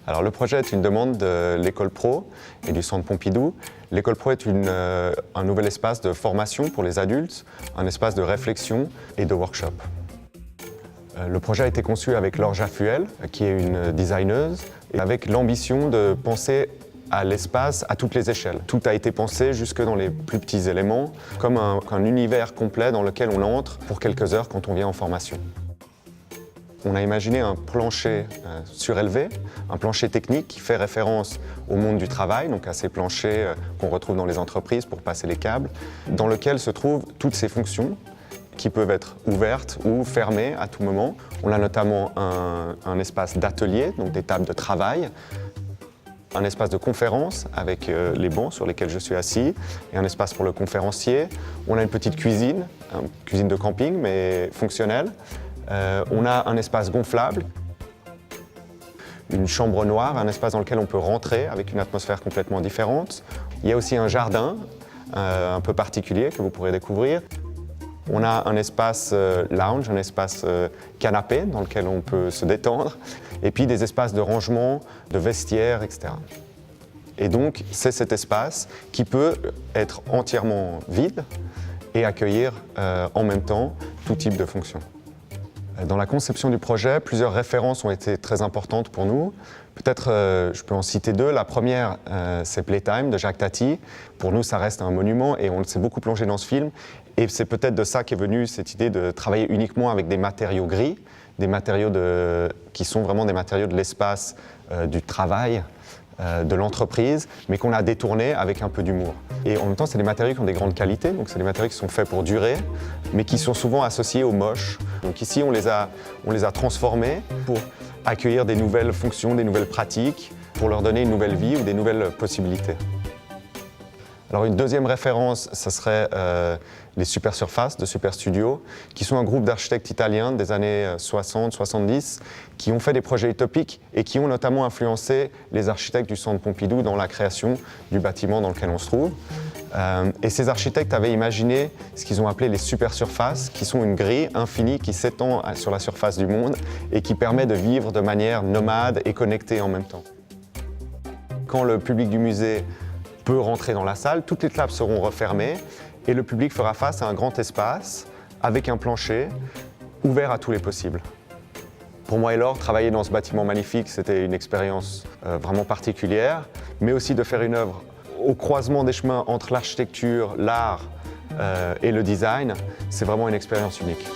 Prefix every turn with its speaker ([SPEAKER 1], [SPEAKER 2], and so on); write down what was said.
[SPEAKER 1] Alors le projet est une demande de l'École Pro et du Centre Pompidou. L'École Pro est un nouvel espace de formation pour les adultes, un espace de réflexion et de workshop. Le projet a été conçu avec Laure Jaffuel, qui est une designeuse, et avec l'ambition de penser à l'espace à toutes les échelles. Tout a été pensé jusque dans les plus petits éléments, comme un univers complet dans lequel on entre pour quelques heures quand on vient en formation. On a imaginé un plancher surélevé, un plancher technique qui fait référence au monde du travail, donc à ces planchers qu'on retrouve dans les entreprises pour passer les câbles, dans lequel se trouvent toutes ces fonctions qui peuvent être ouvertes ou fermées à tout moment. On a notamment un espace d'atelier, donc des tables de travail, un espace de conférence avec les bancs sur lesquels je suis assis et un espace pour le conférencier. On a une petite cuisine, une cuisine de camping mais fonctionnelle. On a un espace gonflable, une chambre noire, un espace dans lequel on peut rentrer avec une atmosphère complètement différente. Il y a aussi un jardin un peu particulier que vous pourrez découvrir. On a un espace lounge, un espace canapé dans lequel on peut se détendre, et puis des espaces de rangement, de vestiaires, etc. Et donc, c'est cet espace qui peut être entièrement vide et accueillir en même temps tout type de fonction. Dans la conception du projet, plusieurs références ont été très importantes pour nous. Peut-être je peux en citer deux. La première, c'est Playtime de Jacques Tati. Pour nous, ça reste un monument et on s'est beaucoup plongé dans ce film. Et c'est peut-être de ça qu'est venue cette idée de travailler uniquement avec des matériaux gris, des matériaux qui sont vraiment des matériaux de l'espace du travail, de l'entreprise, mais qu'on a détourné avec un peu d'humour. Et en même temps, c'est des matériaux qui ont des grandes qualités, donc c'est des matériaux qui sont faits pour durer, mais qui sont souvent associés aux moches. Donc ici, on les a transformés pour accueillir des nouvelles fonctions, des nouvelles pratiques, pour leur donner une nouvelle vie ou des nouvelles possibilités. Alors une deuxième référence, ça serait les Super Surface de Super Studio, qui sont un groupe d'architectes italiens des années 60-70, qui ont fait des projets utopiques et qui ont notamment influencé les architectes du Centre Pompidou dans la création du bâtiment dans lequel on se trouve. Et ces architectes avaient imaginé ce qu'ils ont appelé les super surfaces, qui sont une grille infinie qui s'étend sur la surface du monde et qui permet de vivre de manière nomade et connectée en même temps. Quand le public du musée peut rentrer dans la salle, toutes les tables seront refermées et le public fera face à un grand espace avec un plancher ouvert à tous les possibles. Pour moi et Laure, travailler dans ce bâtiment magnifique, c'était une expérience vraiment particulière, mais aussi de faire une œuvre au croisement des chemins entre l'architecture, l'art et le design, c'est vraiment une expérience unique.